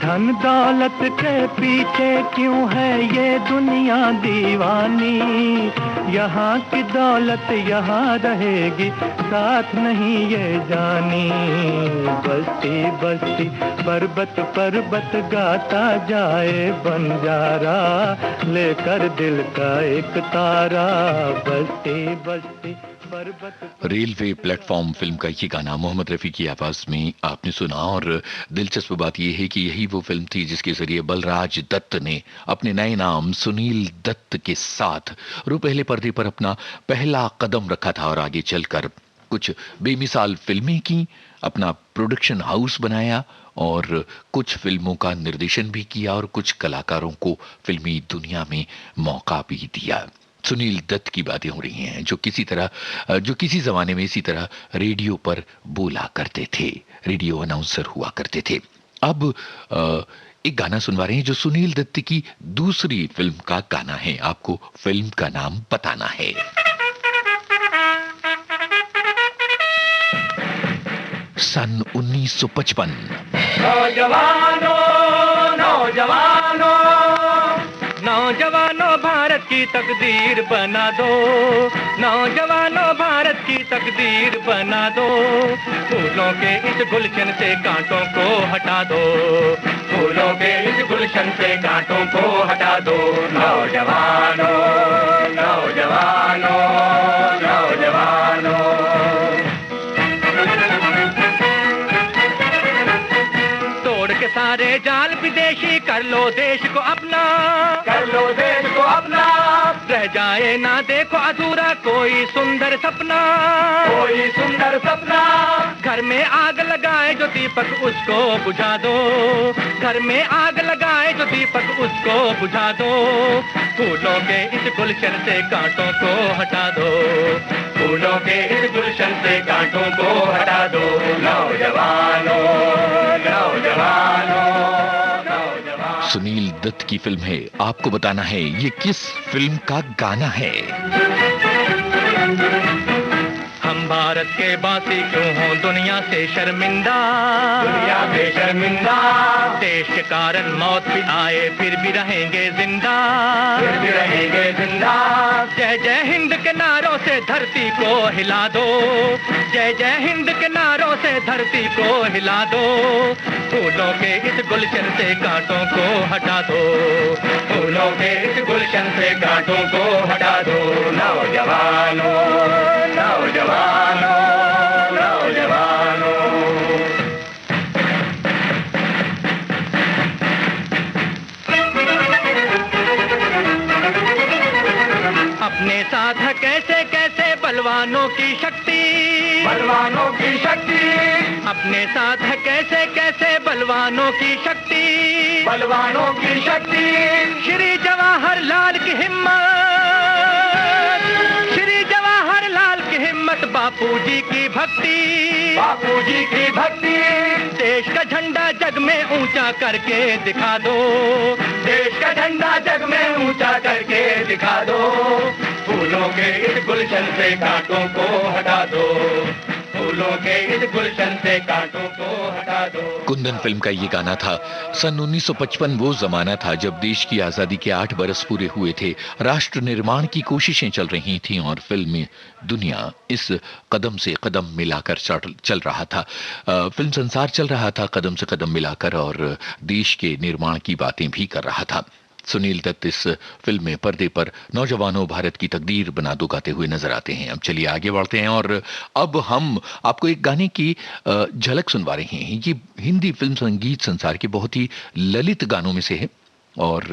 धन दौलत के पीछे क्यों है ये दुनिया दीवानी। यहाँ की दौलत यहाँ रहेगी, साथ नहीं ये जानी। बस्ती बस्ती पर्वत पर्वत गाता जाए बंजारा, लेकर दिल का एक तारा। बस्ती बस्ती रेलवे प्लेटफॉर्म फिल्म का ये गाना मोहम्मद रफी की आवाज में आपने सुना। और दिलचस्प बात यह है कि यही वो फिल्म थी जिसके जरिए बलराज दत्त ने अपने नए नाम सुनील दत्त के साथ रुपहले पर्दे पर अपना पहला कदम रखा था और आगे चलकर कुछ बेमिसाल फिल्में की, अपना प्रोडक्शन हाउस बनाया और कुछ फिल्मों का निर्देशन भी किया और कुछ कलाकारों को फिल्मी दुनिया में मौका भी दिया। सुनील दत्त की बातें हो रही हैं जो किसी जमाने में इसी तरह रेडियो पर बोला करते थे, रेडियो अनाउंसर हुआ करते थे। अब एक गाना सुनवा रहे हैं जो सुनील दत्त की दूसरी फिल्म का गाना है। आपको फिल्म का नाम बताना है। सन 1955। नौजवानों नौजवानों नौजवानों भारत की तकदीर बना दो, नौजवानों भारत की तकदीर बना दो। फूलों के इस गुलशन से कांटों को हटा दो, फूलों के इस गुलशन से कांटों को हटा दो। नौजवानों नौजवानों नौजवानों सारे जाल विदेशी कर लो देश को अपना, कर लो देश को अपना। रह जाए ना देखो अधूरा कोई सुंदर सपना, कोई सुंदर सपना। घर में आग लगाए जो दीपक उसको बुझा दो, घर में आग लगाए जो दीपक उसको बुझा दो। फूलों के इस गुलशन से कांटों को हटा दो, फूलों के इस गुलशन से कांटों को हटा दो। नौजवानों नौजवानों। सुनील दत्त की फिल्म है, आपको बताना है ये किस फिल्म का गाना है। हम भारत के बासी क्यों हों दुनिया से शर्मिंदा, दुनिया से शर्मिंदा। देश के कारण मौत भी आए फिर भी रहेंगे जिंदा, फिर भी रहेंगे जिंदा। जय जय हिंद के नारों से धरती को हिला दो, जय जय हिंद के नारों से धरती को हिला दो। फूलों के इस गुलशन से कांटों को हटा दो, फूलों के इस गुलशन से कांटों को हटा दो। नौजवानों नौजवानों नौजवानों। अपने साथ है कैसे कैसे बलवानों की शक्ति, बलवानों की शक्ति। अपने साथ है कैसे कैसे बलवानों की शक्ति, बलवानों की शक्ति। श्री जवाहरलाल की हिम्मत, श्री जवाहरलाल की हिम्मत। बापूजी की भक्ति, बापूजी की भक्ति। देश का झंडा जग में ऊंचा करके दिखा दो, देश का झंडा जग में ऊंचा करके दिखा दो। फूलों के इस गुलशन से कांटों को हटा दो, फूलों के इस गुलशन से कांटों को हटा दो। कुंदन फिल्म का ये गाना था। सन 1955 वो जमाना था जब देश की आजादी के 8 बरस पूरे हुए थे, राष्ट्र निर्माण की कोशिशें चल रही थीं और फिल्मी दुनिया इस कदम से कदम मिलाकर चल रहा था। फिल्म संसार चल रहा था कदम से कदम मिलाकर और देश के निर्माण की बातें भी कर रहा था। सुनील दत्त इस फिल्म में पर्दे पर नौजवानों भारत की तकदीर बना दो गाते हुए नजर आते हैं। अब चलिए आगे बढ़ते हैं और अब हम आपको एक गाने की झलक सुनवा रहे हैं। ये हिंदी फिल्म संगीत संसार के बहुत ही ललित गानों में से है और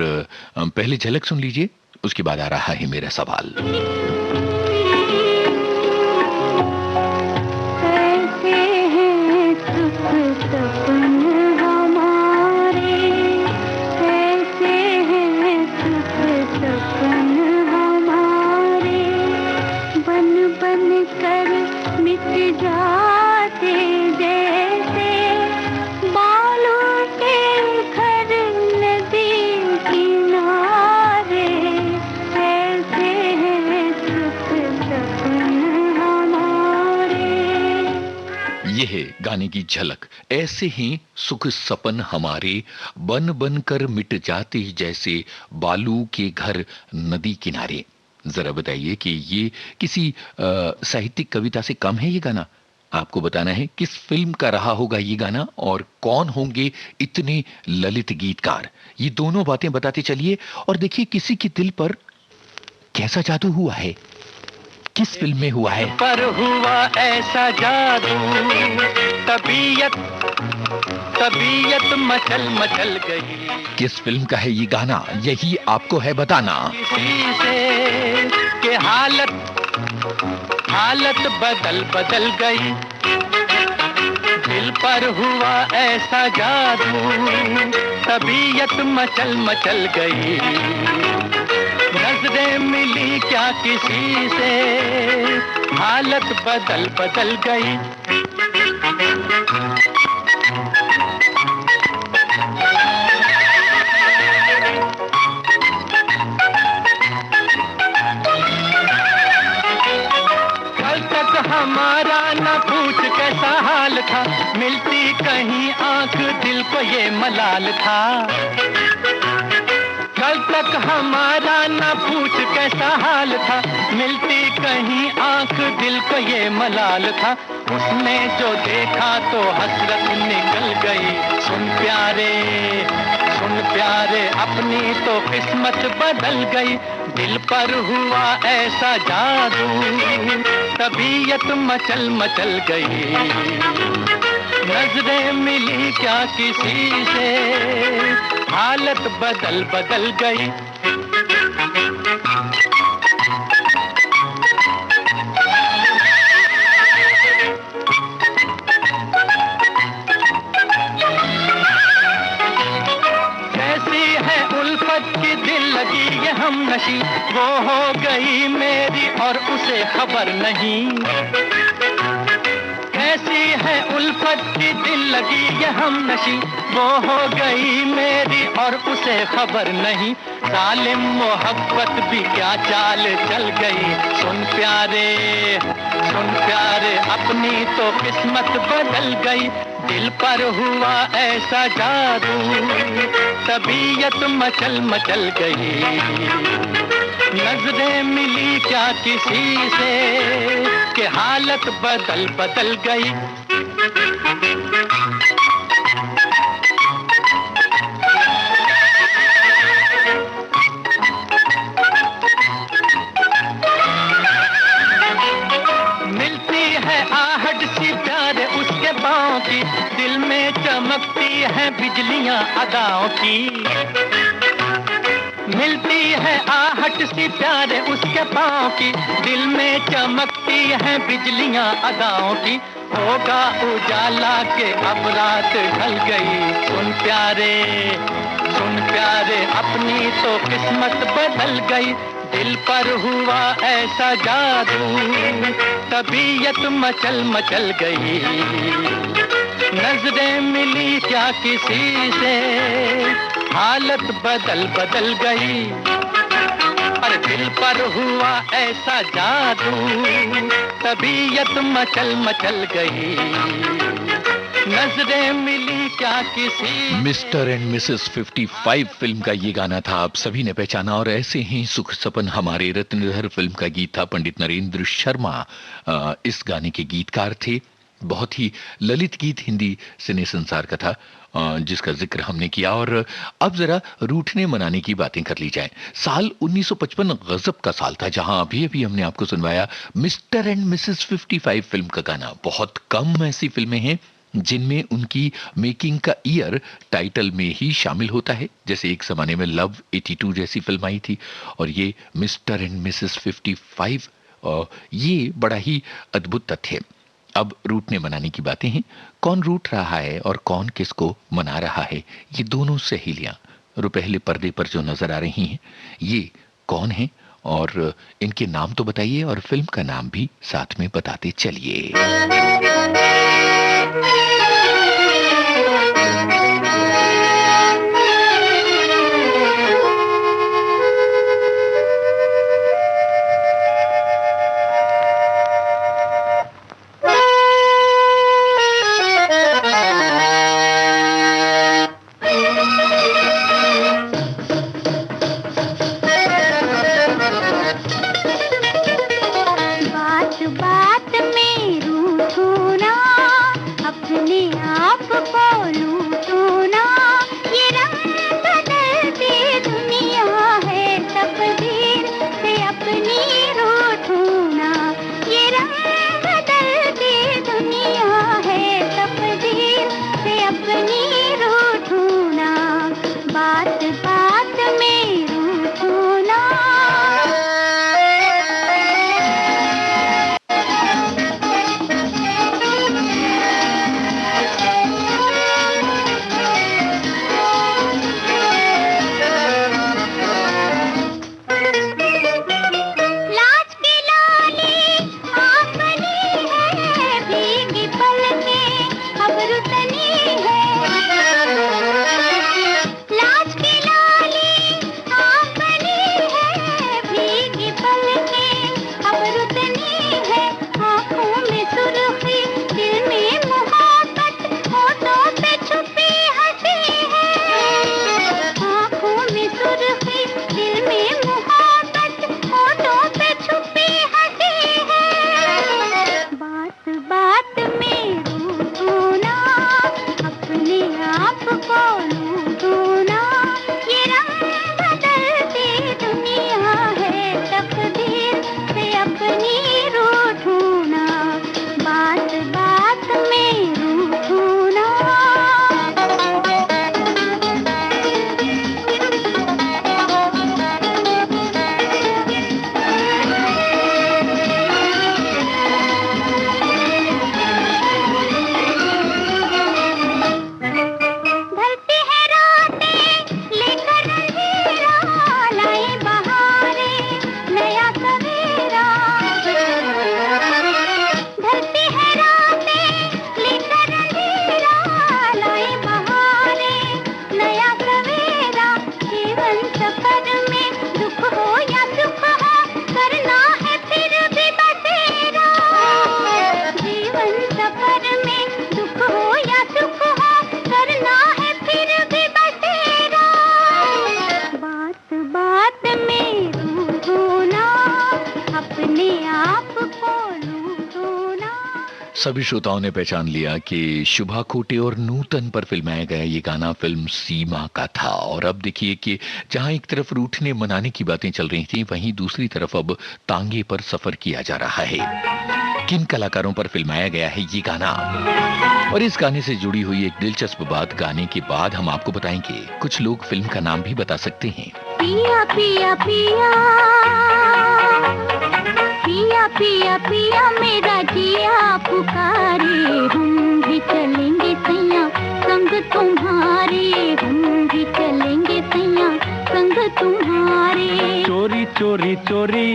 पहले झलक सुन लीजिए, उसके बाद आ रहा है मेरा सवाल। गाने की झलक। ऐसे ही सुख सपन हमारे बन बन कर मिट जाते जैसे बालू के घर नदी किनारे। जरा बताइए कि ये किसी साहित्यिक कविता से कम है ये गाना? आपको बताना है किस फिल्म का रहा होगा ये गाना और कौन होंगे इतने ललित गीतकार। ये दोनों बातें बताते चलिए और देखिए किसी के दिल पर कैसा जादू हुआ है, किस फिल्म में हुआ है। पर हुआ ऐसा जादू, तबीयत तबीयत मचल मचल गई। किस फिल्म का है ये गाना, यही आपको है बताना। किसी से के हालत बदल बदल गई, दिल पर हुआ ऐसा जादू, तबीयत मचल मचल गई। नजरें मिली क्या किसी से, हालत बदल बदल गई। हमारा न पूछ कैसा हाल था, मिलती कहीं आंख दिल को ये मलाल था। कल तक हमारा न पूछ कैसा हाल था, मिलती कहीं आंख दिल को ये मलाल था। उसने जो देखा तो हसरत निकल गई। सुन प्यारे अपनी तो किस्मत बदल गई। दिल पर हुआ ऐसा जादू, तबीयत मचल मचल गई। नजरें मिली क्या किसी से, हालत बदल बदल गई। की दिल लगी ये हम नशी, वो हो गई मेरी और उसे खबर नहीं। कैसी है उल्फत की दिल लगी ये हम नशी, वो हो गई मेरी और उसे खबर नहीं। जालिम मोहब्बत भी क्या चाल चल गई। सुन प्यारे अपनी तो किस्मत बदल गई। दिल पर हुआ ऐसा जादू, तबीयत मचल मचल गई। नजरें मिली क्या किसी से, कि हालत बदल बदल गई। मिलती है आहट सी प्यारे उसके पाँव की, दिल में चमकती है बिजलियां अदाओं की। मिलती है आहट सी प्यारे उसके पाँव की, दिल में चमकती है बिजलियां अदाओं की। होगा उजाला के अब रात ढल गई। सुन प्यारे अपनी तो किस्मत बदल गई। दिल पर हुआ ऐसा जादू, तबीयत मचल मचल गई। नजरें मिली क्या किसी से, हालत बदल बदल गई। अरे दिल पर हुआ ऐसा जादू, तबीयत मचल मचल गई। नजरें मिली क्या किसी। मिस्टर एंड मिसेस 55 फिल्म का ये गाना था, आप सभी ने पहचाना। और ऐसे ही सुख सपन हमारे रत्नधर फिल्म का गीत था। पंडित नरेंद्र शर्मा इस गाने के गीतकार थे। बहुत ही ललित गीत हिंदी सिने संसार का था, जिसका जिक्र हमने किया। और अब जरा रूठने मनाने की बातें कर ली जाएं। साल 1955 गजब का साल था, जहां अभी अभी हमने आपको सुनवाया मिस्टर एंड मिसेस 55 फिल्म का गाना। बहुत कम ऐसी फिल्में हैं जिनमें उनकी मेकिंग का ईयर टाइटल में ही शामिल होता है। जैसे एक जमाने में लव 82 जैसी फिल्म आई थी, और ये मिस्टर एंड मिसेस 55, ये बड़ा ही अद्भुत तथ्य। अब रूठने मनाने की बातें हैं। कौन रूठ रहा है और कौन किसको मना रहा है, ये दोनों सहेलियां रुपहले पर्दे पर जो नजर आ रही हैं, ये कौन है और इनके नाम तो बताइए और फिल्म का नाम भी साथ में बताते चलिए। बात बात में रूठूं अपने आप को लूटूं ना, ये रंग बदलती दुनिया है, तकदीर से अपनी रूठूं ना, ये रंग बदलती दुनिया है, तकदीर से अपनी रूठूं ना, बात बात में रूठूं ना। लाज की लाली आँख बनी है, भीगी पलकें अब रुतनी है। लाज की लाली आँख बनी है, भीगी पलकें अब रुतनी है। आँखों में सुर्खी, दिल में मोहब्बत, होठों पे छुपी हंसी है। आँखों में सुर्खी, दिल में मोहब्बत, होठों पे छुपी हंसी है। बात बात में रूठूं ना, अपने आप को लूटूं ना, ये रंग बदलती दुनिया है, तकदीर से अपनी रूठूं ना, बात बात में रूठूं ना। ढलती है रातें लेकर अंधेरा, लाए बहारें नया सवेरा। ढलती है रातें लेकर अंधेरा, लाए बहारें नया सवेरा। जीवन सफर में दुख हो या सुख हो, करना है फिर भी बसेरा। जीवन सफर में दुख हो या सुख हो, करना है फिर भी बसेरा। बात बात में रूठूं ना, अपने आप को लूटूं ना। सभी श्रोताओं ने पहचान लिया कि शुभा खोटे और नूतन पर फिल्माया गया ये गाना फिल्म सीमा का था। और अब देखिए कि जहां एक तरफ रूठने मनाने की बातें चल रही थी, वहीं दूसरी तरफ अब तांगे पर सफर किया जा रहा है। किन कलाकारों पर फिल्माया गया है ये गाना, और इस गाने से जुड़ी हुई एक दिलचस्प बात गाने के बाद हम आपको बताएंगे। कुछ लोग फिल्म का नाम भी बता सकते हैं। पिया पिया पिया, पिया पिया पिया मेरा जिया पुकारे, हम भी चलेंगे सैया संग तुम्हारे, हम भी चलेंगे सैया संग तुम्हारे। चोरी चोरी चोरी,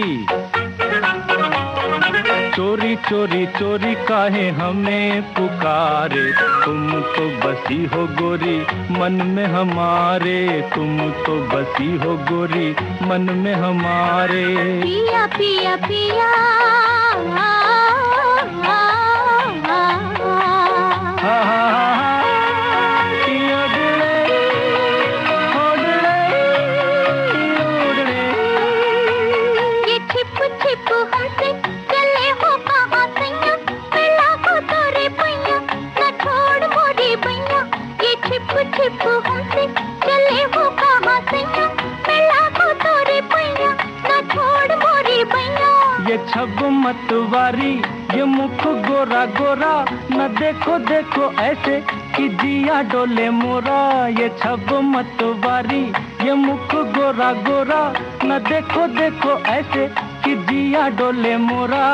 चोरी चोरी चोरी काहे हमें पुकारे, तुम तो बसी हो गोरी मन में हमारे, तुम तो बसी हो गोरी मन में हमारे। पिया पिया पिया, ये छिप छिप हमसे चले हो कहाँ सैया, मिला को तोरे पैया, न छोड़ मोरी बैया। ये छिप छिप हमसे चले हो कहाँ सैया, मिला को तोरे पैया, न छोड़ मोरी बैया। ये छब मतवारी, ये मुख गोरा गोरा, न देखो देखो ऐसे कि जिया डोले मोरा। ये छब मतवारी, ये मुख गोरा गोरा, न देखो देखो ऐसे कि जिया डोले मोरा।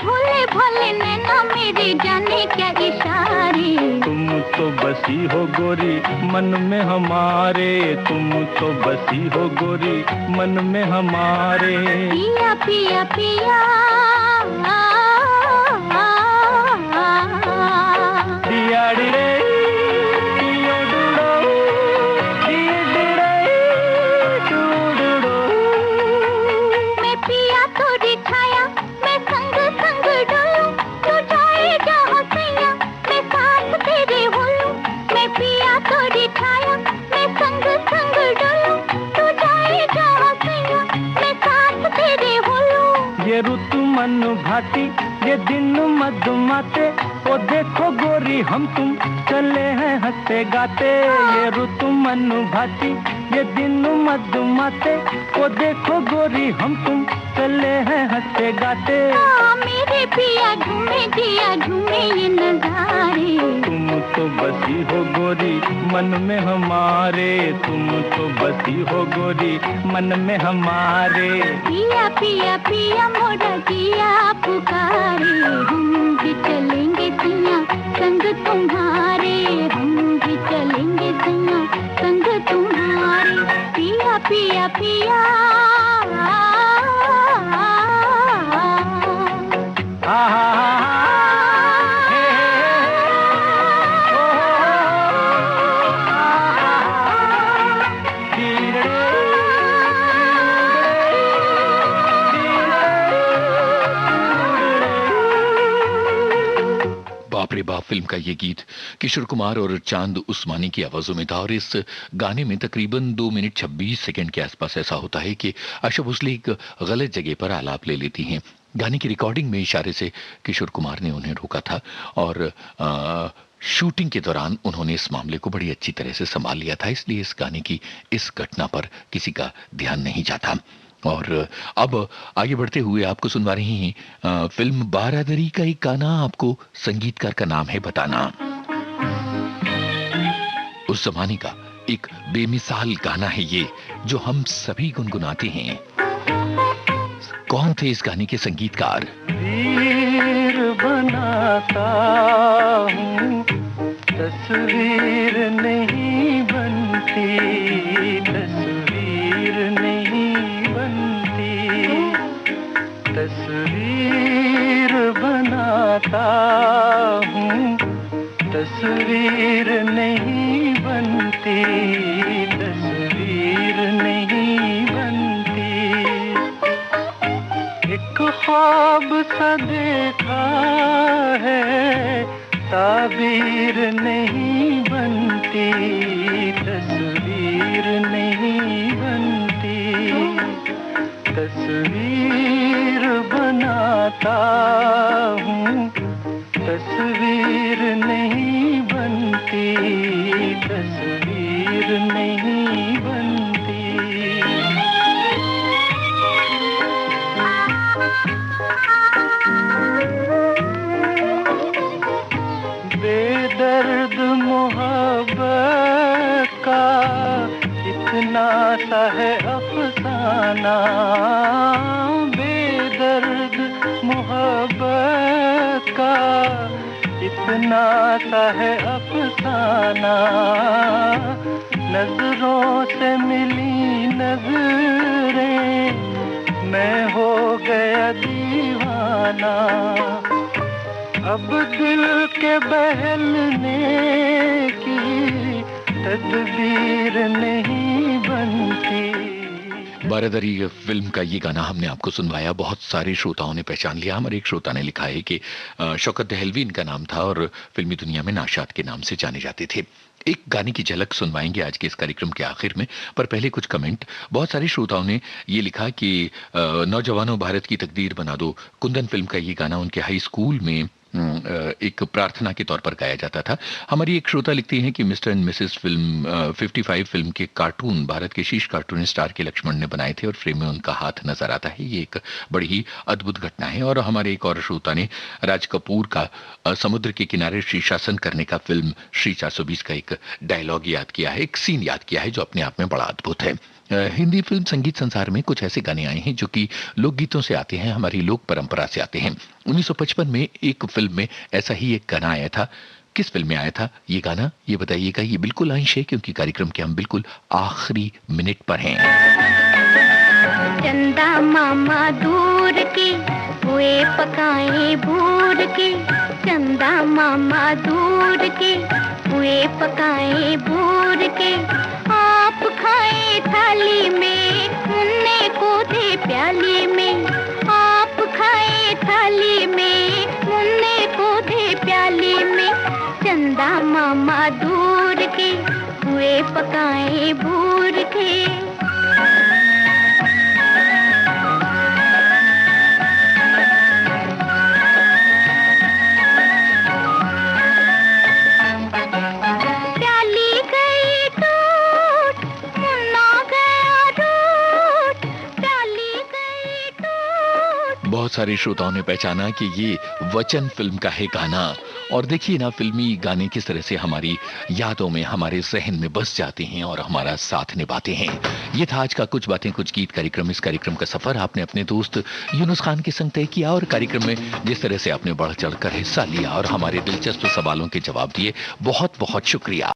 भोले भोले नैना मेरे जाने क्या इशारे, तुम तो बसी हो गोरी मन में हमारे, तुम तो बसी हो गोरी मन में हमारे। पिया पिया पिया, दियाड़ी रे, दियो डुडो, दिये डिड़े, डुडुडो। मैं पिया तोरी छाया, मैं संग संग डोलूं, तू जाए जहाँ सैया, मैं साथ तेरे होलूं। मैं पिया तोरी छाया, मैं संग संग डोलूं, तू जाए जहाँ सैया, मैं साथ तेरे होलूं। ये ऋतु मन भाती, ये दिन मधुमाते, ओ देखो गोरी हम तुम चले हैं हंसते गाते, ये ऋतु मनु भाती ये दिन मधुमाते। ओ देखो गोरी हम तुम चले हैं हंसते गाते, मेरे पिया झूमे जिया झूमे ये नजारे। तुम तो बसी हो गोरी मन में हमारे, तुम तो बसी हो गोरी मन में हमारे। पिया पिया पिया मोरा जिया पुकारे, हम भी चलेंगे सैया संग तुम्हारे, हम भी चलेंगे सैया संग तुम्हारे। पिया पिया पिया बाप रे बाप फिल्म का ये गीत किशोर कुमार और चांद उस्मानी की आवाजों में था। और इस गाने में तकरीबन 2 मिनट 26 सेकंड के आसपास ऐसा होता है कि आशा भोसले एक गलत जगह पर आलाप ले लेती हैं। गाने की रिकॉर्डिंग में इशारे से किशोर कुमार ने उन्हें रोका था और शूटिंग के दौरान उन्होंने इस मामले को बड़ी अच्छी तरह से संभाल लिया था, इसलिए इस गाने की इस घटना पर किसी का ध्यान नहीं जाता। और अब आगे बढ़ते हुए आपको सुनवा रहे हैं फिल्म बारादरी का एक गाना। आपको संगीतकार का नाम है बताना। उस जमाने का एक बेमिसाल गाना है ये, जो हम सभी गुनगुनाते हैं। कौन थे इस गाने के संगीतकार? तस्वीर बनाता हूँ, तस्वीर नहीं बनती, तस्वीर नहीं बनती। तस्वीर बनाता हूँ, तस्वीर नहीं बनती, तस्वीर नहीं बनती। एक ख्वाब सा देखा है, ताबीर नहीं बनती, तस्वीर नहीं बनती। तस्वीर बनाता हूँ, तस्वीर नहीं बनती, तस्वीर नहीं बनती। बेदर्द मोहब्बत का इतना सा है अफसाना, बेदर्द मोहब्बत का इतना सा है अफसाना। नजरों से मिली नजरें, मैं हो गया दीवाना। अब दिल के बहलने की तदबीर नहीं बनती। बारादरी फिल्म का ये गाना हमने आपको सुनवाया, बहुत सारे श्रोताओं ने पहचान लिया। हमारे एक श्रोता ने लिखा है कि शौकत दहलवी इनका नाम था और फिल्मी दुनिया में नाशाद के नाम से जाने जाते थे। एक गाने की झलक सुनवाएंगे आज के इस कार्यक्रम के आखिर में, पर पहले कुछ कमेंट। बहुत सारे श्रोताओं ने ये लिखा कि नौजवानों भारत की तकदीर बना दो, कुंदन फिल्म का ये गाना उनके हाई स्कूल में एक प्रार्थना के तौर पर गाया जाता था। हमारी एक श्रोता लिखती हैं कि mister and Mrs film 55 film के कार्टून भारत के शीर्ष कार्टून स्टार के लक्ष्मण ने बनाए थे और फ्रेम में उनका हाथ नजर आता है। ये एक बड़ी ही अद्भुत घटना है। और हमारे एक और श्रोता ने राज कपूर का समुद्र के किनारे शीर्षासन करने का फिल्म श्री 420 का एक डायलॉग याद किया है, एक सीन याद किया है जो अपने आप में बड़ा अद्भुत है। हिंदी फिल्म संगीत संसार में कुछ ऐसे गाने आए हैं जो कि लोकगीतों से आते हैं, हमारी लोक परंपरा से आते हैं। 1955 में एक फिल्म में ऐसा ही एक गाना आया था। किस फिल्म में आया था ये गाना, ये बताइएगा। ये बिल्कुल अंश है क्योंकि कार्यक्रम के हम बिल्कुल आखिरी मिनट पर हैं। चंदा मामा दूर के हुए पकाए भूर के, चंदा मामा दूर के हुए पकाए भूर के। आप खाए थाली में, मुन्ने को दे प्याली में। आप खाए थाली में, मुन्ने को दे प्याली में। चंदा मामा दूर के हुए पकाए भूर के। सारे श्रोताओं ने पहचाना कि ये वचन फिल्म का है गाना। और देखिए ना, फिल्मी गाने किस तरह से हमारी यादों में, हमारे जहन में बस जाते हैं और हमारा साथ निभाते हैं। ये था आज का कुछ बातें कुछ गीत कार्यक्रम। इस कार्यक्रम का सफर आपने अपने दोस्त यूनुस खान के संग तय किया और कार्यक्रम में जिस तरह से आपने बढ़ चढ़कर हिस्सा लिया और हमारे दिलचस्प सवालों के जवाब दिए, बहुत बहुत शुक्रिया।